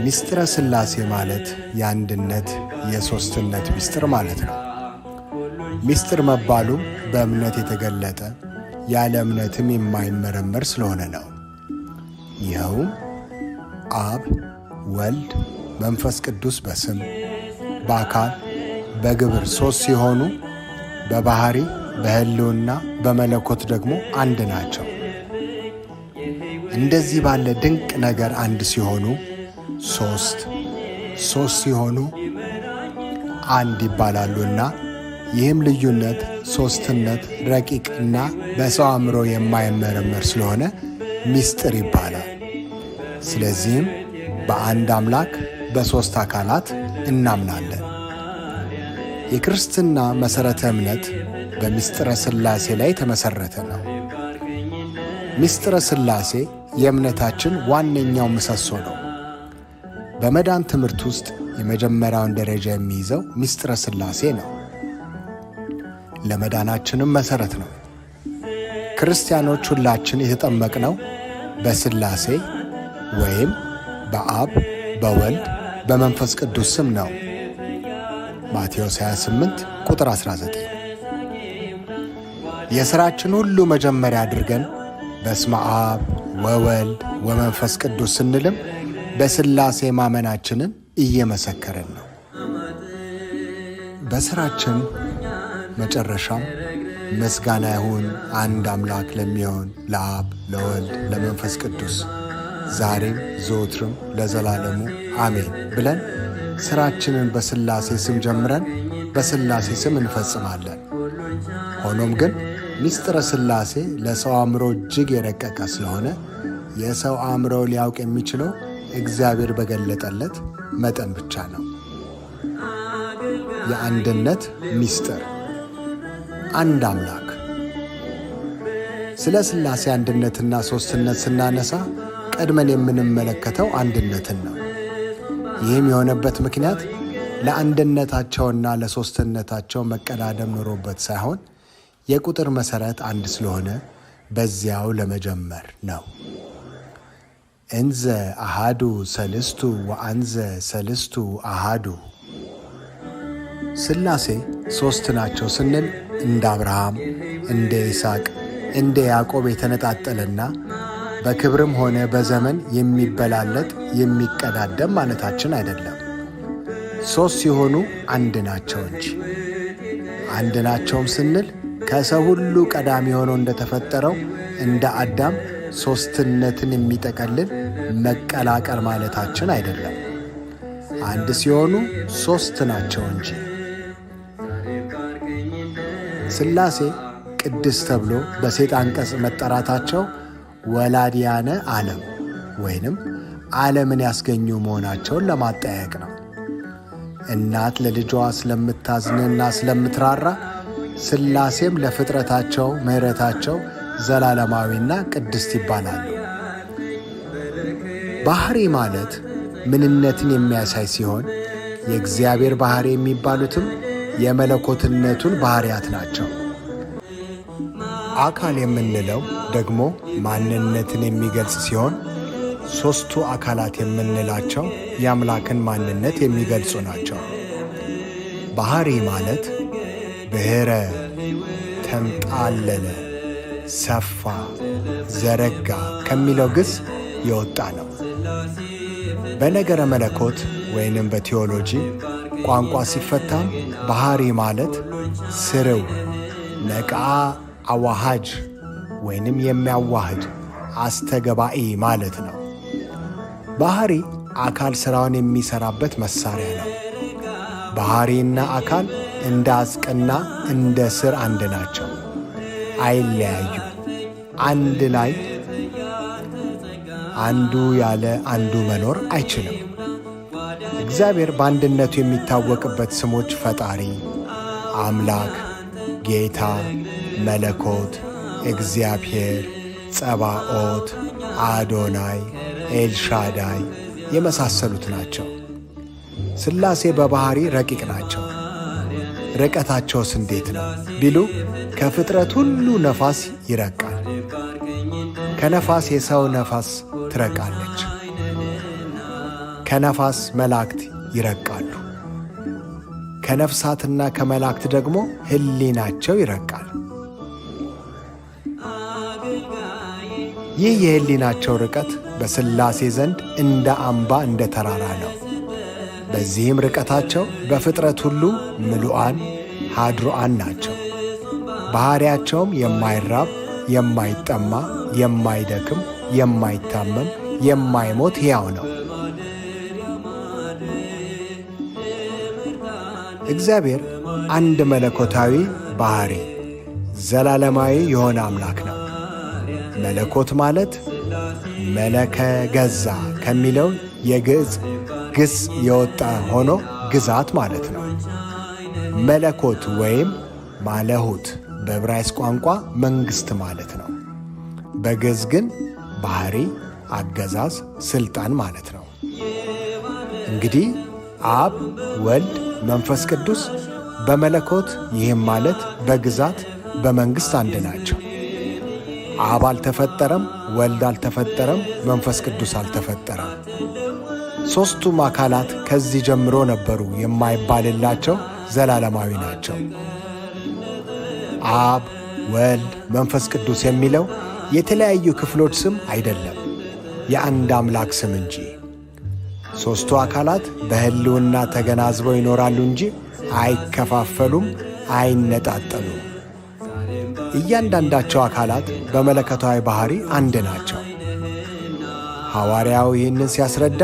ምስጢረ ሥላሴ ማለት የአንድነት የሦስትነት ምስጢር ማለት ነው። ምስጢር መባሉም በእምነት የተገለጠ ያለ እምነትም የማይመረመር ስለሆነ ነው። ይኸውም አብ፣ ወልድ፣ መንፈስ ቅዱስ በስም በአካል በግብር ሦስት ሲሆኑ በባሕሪ በሕልውና በመለኮት ደግሞ አንድ ናቸው። እንደዚህ ባለ ድንቅ ነገር አንድ ሲሆኑ ሦስት ሲሆኑ አንድ ይባላሉና ይህም ልዩነት ሦስትነት ረቂቅና በሰው አእምሮ የማይመረመር ስለሆነ ምስጢር ይባላል። ስለዚህም በአንድ አምላክ በሦስት አካላት እናምናለን። የክርስትና መሠረተ እምነት በምስጢረ ሥላሴ ላይ የተመሠረተ ነው። ምስጢረ ሥላሴ የእምነታችን ዋነኛው ምሰሶ ነው። በመዳን ትምህርት ውስጥ የመጀመሪያውን ደረጃ የሚይዘው ምስጢረ ሥላሴ ነው። ለመዳናችንም መሠረት ነው። ክርስቲያኖች ሁላችን የተጠመቅነው በሥላሴ ወይም በአብ በወልድ በመንፈስ ቅዱስ ስም ነው። ማቴዎስ 28 ቁጥር 19። የሥራችን ሁሉ መጀመሪያ አድርገን በስመ አብ ወወልድ ወመንፈስ ቅዱስ ስንልም በሥላሴ ማመናችንን እየመሰከርን ነው። በሥራችን መጨረሻም ምስጋና ይሁን አንድ አምላክ ለሚሆን ለአብ ለወልድ ለመንፈስ ቅዱስ ዛሬም ዘወትርም ለዘላለሙ አሜን ብለን ሥራችንን በሥላሴ ስም ጀምረን በሥላሴ ስም እንፈጽማለን። ሆኖም ግን ምስጢረ ሥላሴ ለሰው አእምሮ እጅግ የረቀቀ ስለሆነ የሰው አእምሮ ሊያውቅ የሚችለው እግዚአብሔር በገለጠለት መጠን ብቻ ነው። የአንድነት ምስጢር አንድ አምላክ። ስለ ሥላሴ አንድነትና ሦስትነት ስናነሳ ቀድመን የምንመለከተው አንድነትን ነው። ይህም የሆነበት ምክንያት ለአንድነታቸውና ለሦስትነታቸው መቀዳደም ኖሮበት ሳይሆን የቁጥር መሠረት አንድ ስለሆነ በዚያው ለመጀመር ነው። እንዘ አሃዱ ሰልስቱ ወአንዘ ሰልስቱ አሃዱ። ሥላሴ ሦስት ናቸው ስንል እንደ አብርሃም፣ እንደ ይስሐቅ፣ እንደ ያዕቆብ የተነጣጠለና በክብርም ሆነ በዘመን የሚበላለጥ የሚቀዳደም ማለታችን አይደለም። ሦስት ሲሆኑ አንድ ናቸው እንጂ። አንድ ናቸውም ስንል ከሰው ሁሉ ቀዳሚ ሆኖ እንደተፈጠረው እንደ አዳም ሦስትነትን የሚጠቀልል መቀላቀል ማለታችን አይደለም። አንድ ሲሆኑ ሦስት ናቸው እንጂ። ሥላሴ ቅድስ ተብሎ በሴት አንቀጽ መጠራታቸው ወላዲያነ ዓለም ወይንም ዓለምን ያስገኙ መሆናቸውን ለማጠያየቅ ነው። እናት ለልጇ ስለምታዝንና ስለምትራራ ሥላሴም ለፍጥረታቸው ምሕረታቸው ዘላለማዊና ቅድስት ይባላሉ። ባሕሪ ማለት ምንነትን የሚያሳይ ሲሆን የእግዚአብሔር ባሕሪ የሚባሉትም የመለኮትነቱን ባሕርያት ናቸው። አካል የምንለው ደግሞ ማንነትን የሚገልጽ ሲሆን ሦስቱ አካላት የምንላቸው የአምላክን ማንነት የሚገልጹ ናቸው። ባሕሪ ማለት ብሔረ፣ ተንጣለለ፣ ሰፋ፣ ዘረጋ ከሚለው ግስ የወጣ ነው። በነገረ መለኮት ወይንም በቴዎሎጂ ቋንቋ ሲፈታም ባሕሪ ማለት ስርው፣ ነቃ፣ አዋሃጅ ወይንም የሚያዋህድ አስተገባኢ ማለት ነው። ባሕሪ አካል ሥራውን የሚሠራበት መሣሪያ ነው። ባሕሪና አካል እንደ አጽቅና እንደ ሥር አንድ ናቸው፣ አይለያዩ። አንድ ላይ አንዱ ያለ አንዱ መኖር አይችልም። እግዚአብሔር በአንድነቱ የሚታወቅበት ስሞች ፈጣሪ፣ አምላክ፣ ጌታ፣ መለኮት፣ እግዚአብሔር፣ ጸባኦት፣ አዶናይ፣ ኤልሻዳይ የመሳሰሉት ናቸው። ሥላሴ በባሕሪ ረቂቅ ናቸው። ርቀታቸውስ እንዴት ነው ቢሉ ከፍጥረት ሁሉ ነፋስ ይረቃል። ከነፋስ የሰው ነፋስ ትረቃለች። ከነፋስ መላእክት ይረቃሉ፣ ከነፍሳትና ከመላእክት ደግሞ ሕሊናቸው ይረቃል። ይህ የሕሊናቸው ርቀት በሥላሴ ዘንድ እንደ አምባ እንደ ተራራ ነው። በዚህም ርቀታቸው በፍጥረት ሁሉ ምሉዓን ኀድሩዓን ናቸው። ባሕርያቸውም የማይራብ የማይጠማ የማይደክም የማይታመም የማይሞት ሕያው ነው። እግዚአብሔር አንድ መለኮታዊ ባሕሪ ዘላለማዊ የሆነ አምላክ ነው። መለኮት ማለት መለከ ገዛ ከሚለው የግዕዝ ግስ የወጣ ሆኖ ግዛት ማለት ነው። መለኮት ወይም ማለሁት በዕብራይስጥ ቋንቋ መንግሥት ማለት ነው። በግዕዝ ግን ባሕሪ፣ አገዛዝ፣ ሥልጣን ማለት ነው። እንግዲህ አብ፣ ወልድ፣ መንፈስ ቅዱስ በመለኮት ይህም ማለት በግዛት በመንግሥት አንድ ናቸው። አብ አልተፈጠረም፣ ወልድ አልተፈጠረም፣ መንፈስ ቅዱስ አልተፈጠረም። ሦስቱም አካላት ከዚህ ጀምሮ ነበሩ የማይባልላቸው ዘላለማዊ ናቸው። አብ፣ ወልድ፣ መንፈስ ቅዱስ የሚለው የተለያዩ ክፍሎች ስም አይደለም፣ የአንድ አምላክ ስም እንጂ። ሦስቱ አካላት በሕልውና ተገናዝበው ይኖራሉ እንጂ አይከፋፈሉም፣ አይነጣጠሉም። እያንዳንዳቸው አካላት በመለኮታዊ ባሕሪ አንድ ናቸው። ሐዋርያው ይህንን ሲያስረዳ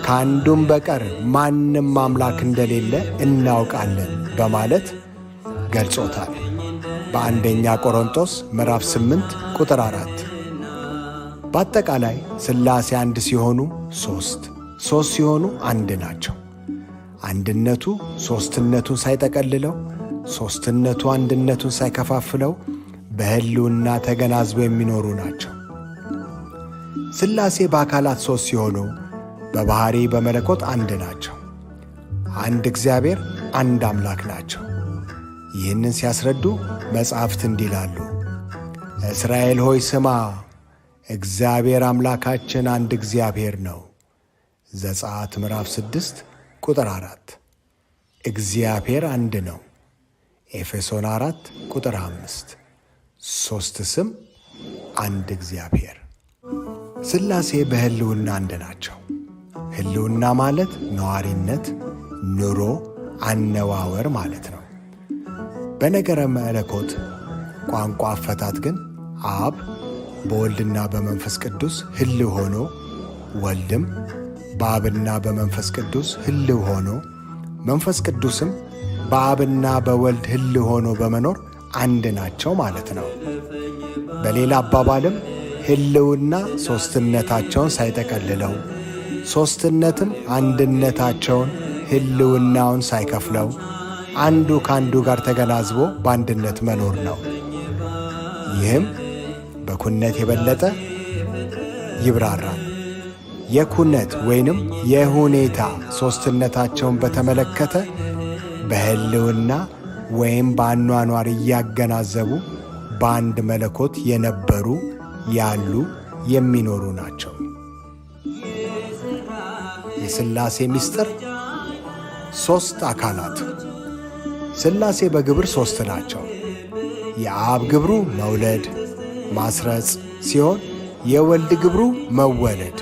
ከአንዱም በቀር ማንም አምላክ እንደሌለ እናውቃለን በማለት ገልጾታል። በአንደኛ ቆሮንቶስ ምዕራፍ 8 ቁጥር 4። በአጠቃላይ ሥላሴ አንድ ሲሆኑ ሦስት ሲሆኑ አንድ ናቸው። አንድነቱ ሦስትነቱን ሳይጠቀልለው፣ ሦስትነቱ አንድነቱን ሳይከፋፍለው በሕልውና ተገናዝበው የሚኖሩ ናቸው። ሥላሴ በአካላት ሦስት ሲሆኑ በባሕሪ በመለኮት አንድ ናቸው። አንድ እግዚአብሔር፣ አንድ አምላክ ናቸው። ይህንን ሲያስረዱ መጻሕፍት እንዲህ ይላሉ። እስራኤል ሆይ ስማ፣ እግዚአብሔር አምላካችን አንድ እግዚአብሔር ነው። ዘጸአት ምዕራፍ 6 ቁጥር 4። እግዚአብሔር አንድ ነው። ኤፌሶን 4 ቁጥር 5። ሦስት ስም አንድ እግዚአብሔር። ሥላሴ በሕልውና አንድ ናቸው። ሕልውና ማለት ነዋሪነት፣ ኑሮ፣ አነዋወር ማለት ነው። በነገረ መለኮት ቋንቋ አፈታት ግን አብ በወልድና በመንፈስ ቅዱስ ሕልው ሆኖ፣ ወልድም በአብና በመንፈስ ቅዱስ ሕልው ሆኖ፣ መንፈስ ቅዱስም በአብና በወልድ ሕልው ሆኖ በመኖር አንድ ናቸው ማለት ነው። በሌላ አባባልም ሕልውና ሦስትነታቸውን ሳይጠቀልለው፣ ሦስትነትም አንድነታቸውን ሕልውናውን ሳይከፍለው አንዱ ከአንዱ ጋር ተገናዝቦ በአንድነት መኖር ነው። ይህም በኩነት የበለጠ ይብራራል። የኩነት ወይንም የሁኔታ ሦስትነታቸውን በተመለከተ በሕልውና ወይም በአኗኗር እያገናዘቡ በአንድ መለኮት የነበሩ ያሉ የሚኖሩ ናቸው። የሥላሴ ምስጢር ሦስት አካላት። ሥላሴ በግብር ሦስት ናቸው። የአብ ግብሩ መውለድ ማስረጽ ሲሆን የወልድ ግብሩ መወለድ፣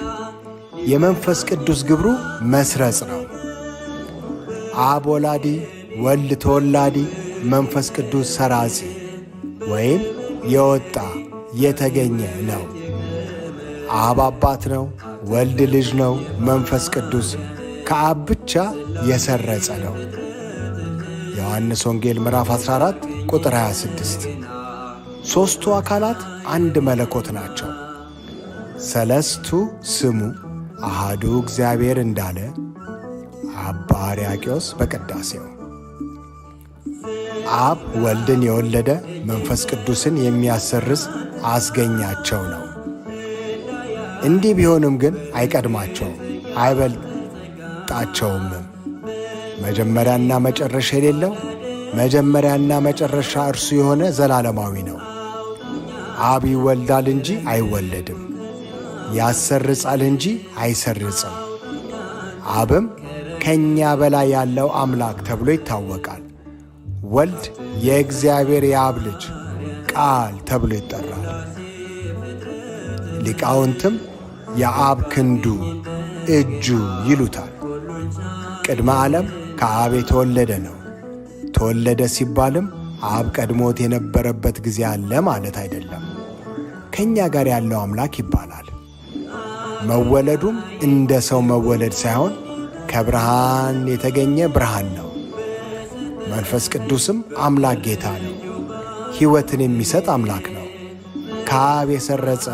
የመንፈስ ቅዱስ ግብሩ መስረጽ ነው። አብ ወላዲ፣ ወልድ ተወላዲ፣ መንፈስ ቅዱስ ሰራጺ ወይም የወጣ የተገኘ ነው። አብ አባት ነው፣ ወልድ ልጅ ነው፣ መንፈስ ቅዱስ ከአብ ብቻ የሰረጸ ነው። ዮሐንስ ወንጌል ምዕራፍ 14 ቁጥር 26። ሦስቱ አካላት አንድ መለኮት ናቸው። ሰለስቱ ስሙ አሃዱ እግዚአብሔር እንዳለ አባ ሕርያቆስ በቅዳሴው። አብ ወልድን የወለደ መንፈስ ቅዱስን የሚያሰርጽ አስገኛቸው ነው። እንዲህ ቢሆንም ግን አይቀድማቸውም፣ አይበልጣቸውምም። መጀመሪያና መጨረሻ የሌለው መጀመሪያና መጨረሻ እርሱ የሆነ ዘላለማዊ ነው። አብ ይወልዳል እንጂ አይወለድም፣ ያሰርጻል እንጂ አይሰርጽም፣ አብም ከእኛ በላይ ያለው አምላክ ተብሎ ይታወቃል። ወልድ የእግዚአብሔር የአብ ልጅ ቃል ተብሎ ይጠራል። ሊቃውንትም የአብ ክንዱ እጁ ይሉታል። ቅድመ ዓለም ከአብ የተወለደ ነው። ተወለደ ሲባልም አብ ቀድሞት የነበረበት ጊዜ አለ ማለት አይደለም። ከእኛ ጋር ያለው አምላክ ይባላል። መወለዱም እንደ ሰው መወለድ ሳይሆን ከብርሃን የተገኘ ብርሃን ነው። መንፈስ ቅዱስም አምላክ ጌታ ነው። ሕይወትን የሚሰጥ አምላክ ነው። ከአብ የሰረጸ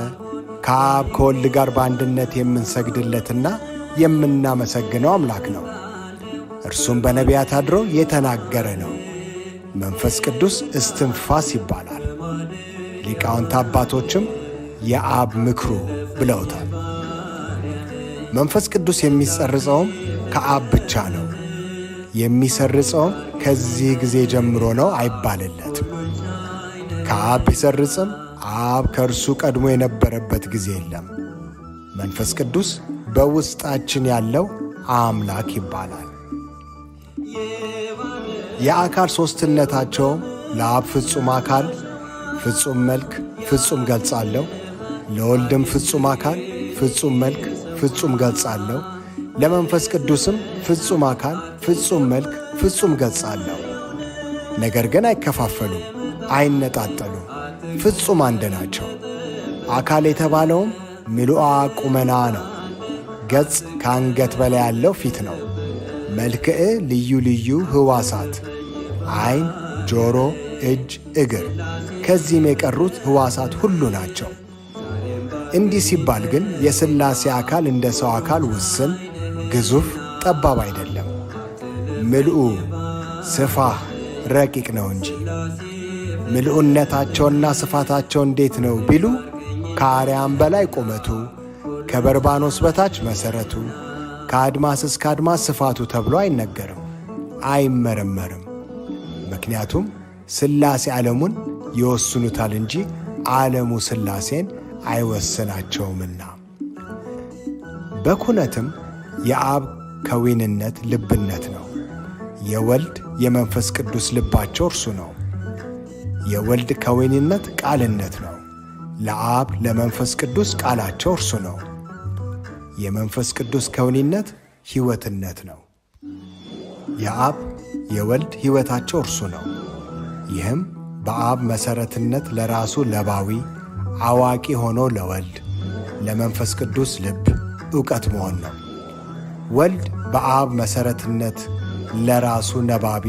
ከአብ ከወልድ ጋር በአንድነት የምንሰግድለትና የምናመሰግነው አምላክ ነው። እርሱም በነቢያት አድሮ የተናገረ ነው። መንፈስ ቅዱስ እስትንፋስ ይባላል። ሊቃውንት አባቶችም የአብ ምክሩ ብለውታል። መንፈስ ቅዱስ የሚሰርጸውም ከአብ ብቻ ነው። የሚሰርጸውም ከዚህ ጊዜ ጀምሮ ነው አይባልለትም። ከአብ ቢሰርጽም አብ ከእርሱ ቀድሞ የነበረበት ጊዜ የለም። መንፈስ ቅዱስ በውስጣችን ያለው አምላክ ይባላል። የአካል ሦስትነታቸውም ለአብ ፍጹም አካል፣ ፍጹም መልክ፣ ፍጹም ገጽ አለው። ለወልድም ፍጹም አካል፣ ፍጹም መልክ፣ ፍጹም ገጽ አለው። ለመንፈስ ቅዱስም ፍጹም አካል፣ ፍጹም መልክ፣ ፍጹም ገጽ አለው። ነገር ግን አይከፋፈሉም፣ አይነጣጠሉም፣ ፍጹም አንድ ናቸው። አካል የተባለውም ምሉዓ ቁመና ነው። ገጽ ከአንገት በላይ ያለው ፊት ነው። መልክዕ ልዩ ልዩ ሕዋሳት ዓይን፣ ጆሮ፣ እጅ፣ እግር ከዚህም የቀሩት ሕዋሳት ሁሉ ናቸው። እንዲህ ሲባል ግን የሥላሴ አካል እንደ ሰው አካል ውስን፣ ግዙፍ፣ ጠባብ አይደለም። ምልኡ ስፋህ ረቂቅ ነው እንጂ። ምልኡነታቸውና ስፋታቸው እንዴት ነው ቢሉ ከአርያም በላይ ቁመቱ፣ ከበርባኖስ በታች መሠረቱ፣ ከአድማስ እስከ አድማስ ስፋቱ ተብሎ አይነገርም፣ አይመረመርም። ምክንያቱም ሥላሴ ዓለሙን ይወስኑታል እንጂ ዓለሙ ሥላሴን አይወስናቸውምና። በኩነትም የአብ ከዊንነት ልብነት ነው። የወልድ የመንፈስ ቅዱስ ልባቸው እርሱ ነው። የወልድ ከዊንነት ቃልነት ነው። ለአብ ለመንፈስ ቅዱስ ቃላቸው እርሱ ነው። የመንፈስ ቅዱስ ከዊንነት ሕይወትነት ነው። የአብ የወልድ ሕይወታቸው እርሱ ነው። ይህም በአብ መሠረትነት ለራሱ ለባዊ አዋቂ ሆኖ ለወልድ ለመንፈስ ቅዱስ ልብ ዕውቀት መሆን ነው። ወልድ በአብ መሠረትነት ለራሱ ነባቢ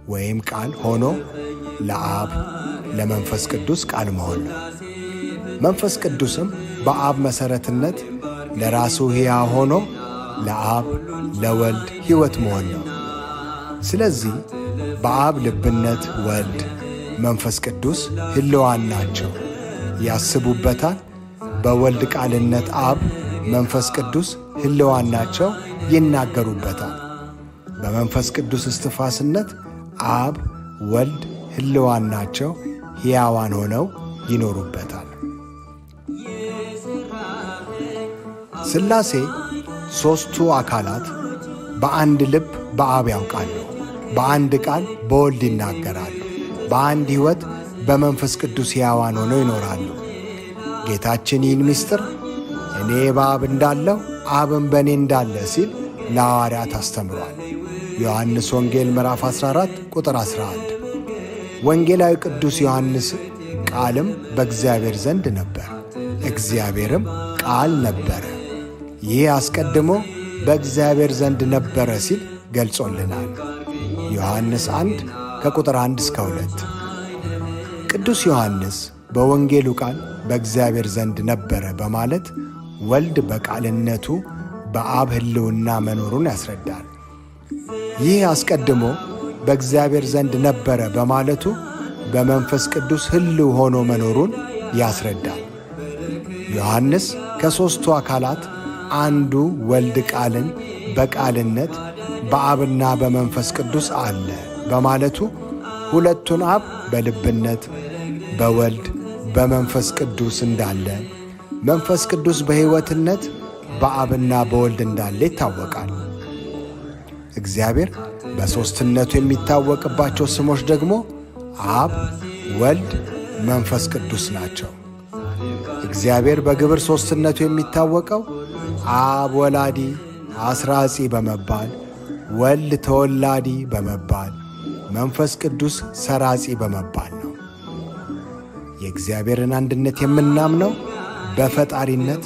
ወይም ቃል ሆኖ ለአብ ለመንፈስ ቅዱስ ቃል መሆን ነው። መንፈስ ቅዱስም በአብ መሠረትነት ለራሱ ሕያው ሆኖ ለአብ ለወልድ ሕይወት መሆን ነው። ስለዚህ በአብ ልብነት ወልድ መንፈስ ቅዱስ ሕልዋን ናቸው፣ ያስቡበታል። በወልድ ቃልነት አብ መንፈስ ቅዱስ ሕልዋን ናቸው፣ ይናገሩበታል። በመንፈስ ቅዱስ እስትፋስነት አብ ወልድ ሕልዋን ናቸው፣ ሕያዋን ሆነው ይኖሩበታል። ሥላሴ ሦስቱ አካላት በአንድ ልብ በአብ ያውቃሉ፣ በአንድ ቃል በወልድ ይናገራሉ፣ በአንድ ሕይወት በመንፈስ ቅዱስ ሕያዋን ሆነው ይኖራሉ። ጌታችን ይህን ምስጢር እኔ በአብ እንዳለሁ አብም በእኔ እንዳለ ሲል ለሐዋርያት አስተምሯል። ዮሐንስ ወንጌል ምዕራፍ 14 ቁጥር 11። ወንጌላዊ ቅዱስ ዮሐንስ ቃልም በእግዚአብሔር ዘንድ ነበር፣ እግዚአብሔርም ቃል ነበረ፣ ይህ አስቀድሞ በእግዚአብሔር ዘንድ ነበረ ሲል ገልጾልናል። ዮሐንስ 1 ከቁጥር 1 እስከ 2። ቅዱስ ዮሐንስ በወንጌሉ ቃል በእግዚአብሔር ዘንድ ነበረ በማለት ወልድ በቃልነቱ በአብ ሕልውና መኖሩን ያስረዳል። ይህ አስቀድሞ በእግዚአብሔር ዘንድ ነበረ በማለቱ በመንፈስ ቅዱስ ሕልው ሆኖ መኖሩን ያስረዳል። ዮሐንስ ከሦስቱ አካላት አንዱ ወልድ ቃልን በቃልነት በአብና በመንፈስ ቅዱስ አለ በማለቱ ሁለቱን አብ በልብነት በወልድ በመንፈስ ቅዱስ እንዳለ፣ መንፈስ ቅዱስ በሕይወትነት በአብና በወልድ እንዳለ ይታወቃል። እግዚአብሔር በሦስትነቱ የሚታወቅባቸው ስሞች ደግሞ አብ፣ ወልድ፣ መንፈስ ቅዱስ ናቸው። እግዚአብሔር በግብር ሦስትነቱ የሚታወቀው አብ ወላዲ አስራጺ በመባል፣ ወልድ ተወላዲ በመባል፣ መንፈስ ቅዱስ ሰራጺ በመባል ነው። የእግዚአብሔርን አንድነት የምናምነው በፈጣሪነት፣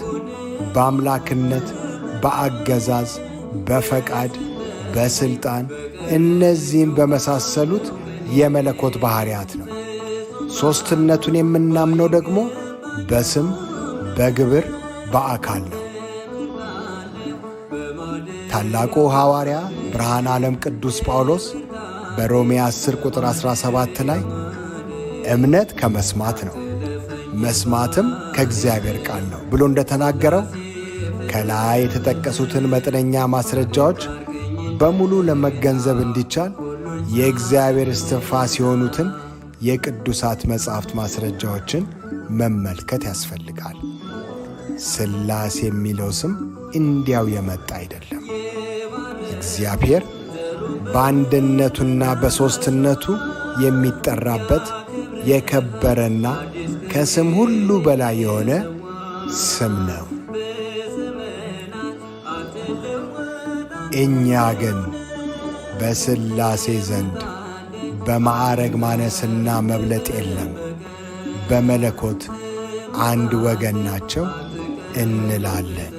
በአምላክነት፣ በአገዛዝ፣ በፈቃድ፣ በሥልጣን እነዚህም በመሳሰሉት የመለኮት ባሕርያት ነው። ሦስትነቱን የምናምነው ደግሞ በስም፣ በግብር፣ በአካል ነው። ታላቁ ሐዋርያ ብርሃነ ዓለም ቅዱስ ጳውሎስ በሮሜ 10 ቁጥር 17 ላይ እምነት ከመስማት ነው፣ መስማትም ከእግዚአብሔር ቃል ነው ብሎ እንደተናገረው ከላይ የተጠቀሱትን መጠነኛ ማስረጃዎች በሙሉ ለመገንዘብ እንዲቻል የእግዚአብሔር እስትንፋስ የሆኑትን የቅዱሳት መጻሕፍት ማስረጃዎችን መመልከት ያስፈልጋል። ሥላሴ የሚለው ስም እንዲያው የመጣ አይደለም። እግዚአብሔር በአንድነቱና በሦስትነቱ የሚጠራበት የከበረና ከስም ሁሉ በላይ የሆነ ስም ነው። እኛ ግን በሥላሴ ዘንድ በማዕረግ ማነስና መብለጥ የለም፣ በመለኮት አንድ ወገን ናቸው እንላለን።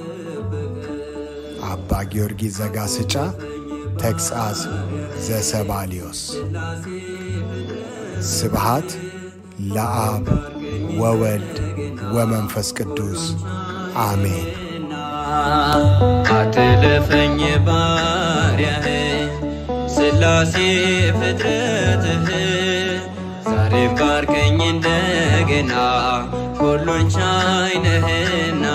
አባ ጊዮርጊስ ዘጋስጫ ተግሣጽ ዘሰባልዮስ። ስብሃት ለአብ ወወልድ ወመንፈስ ቅዱስ አሜን። አትለፈኝ ባሪያህ ሥላሴ ፍጥረትህ ዛሬም ባርከኝ እንደገና ሁሉን ቻይ ነህና